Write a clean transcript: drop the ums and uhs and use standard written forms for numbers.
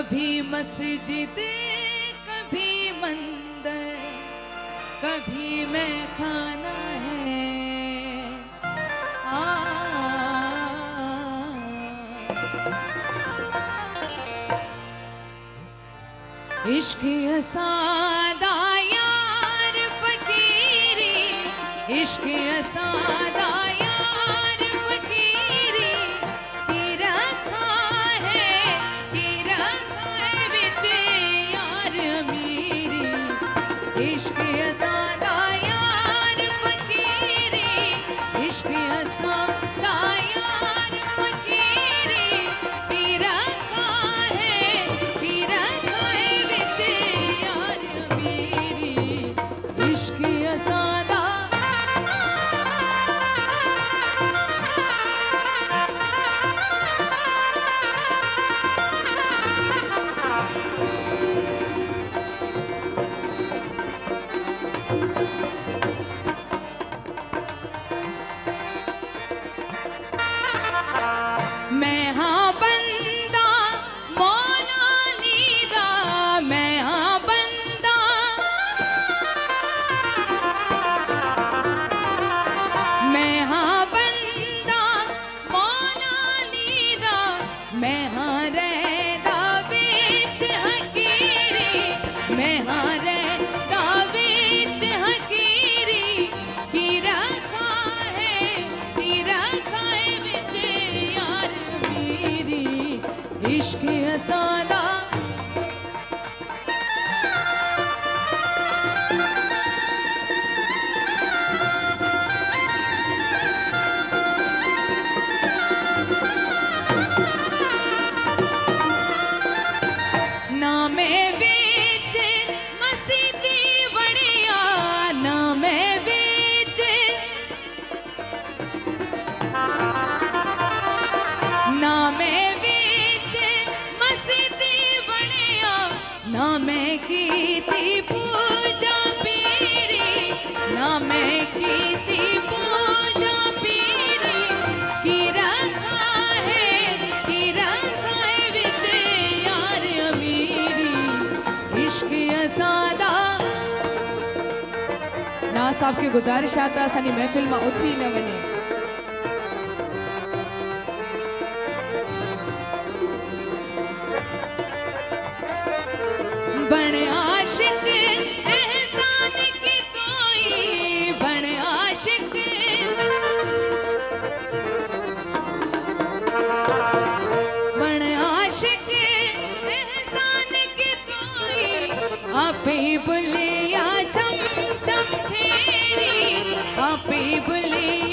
कभी मस्जिद कभी मंदिर कभी मैं खाना है। इश्क असादा यार फकीरी, इश्क असादा यार फकीरी की रखा है विच यार अमीरी। इश्क असादा यार फकीरी, इश्क असादा यार फकीरी की रखा है विच यार अमीरी। इश्क असादा मैं हाँ बंदा मौला लीदा, मैं हाँ बंदा, मैं हाँ बंदा मौला लीदा, मैं हाँ रहदा विच हकीरी, मैं हाँ रहदा विच हकीरी की रखा है विच यार मेरी। इश्क असादा ना मैं विच मसीदी वड़िया, ना मैं विच, ना मैं विच मसीदी वड़िया, ना मैं कीती पूजा पीरी, ना मैं कीती पूजा पीरी की रखा है विच यार अमीरी। इश्क असादा ना साहब की गुजारिश आता असांजी महफ़िल मां उथी न वञे। बण आशिक एहसान की कोई, बण आशिक, बण आशिक एहसान की कोई, आपे बुलिया छम छम छेरी, आपे बुलिया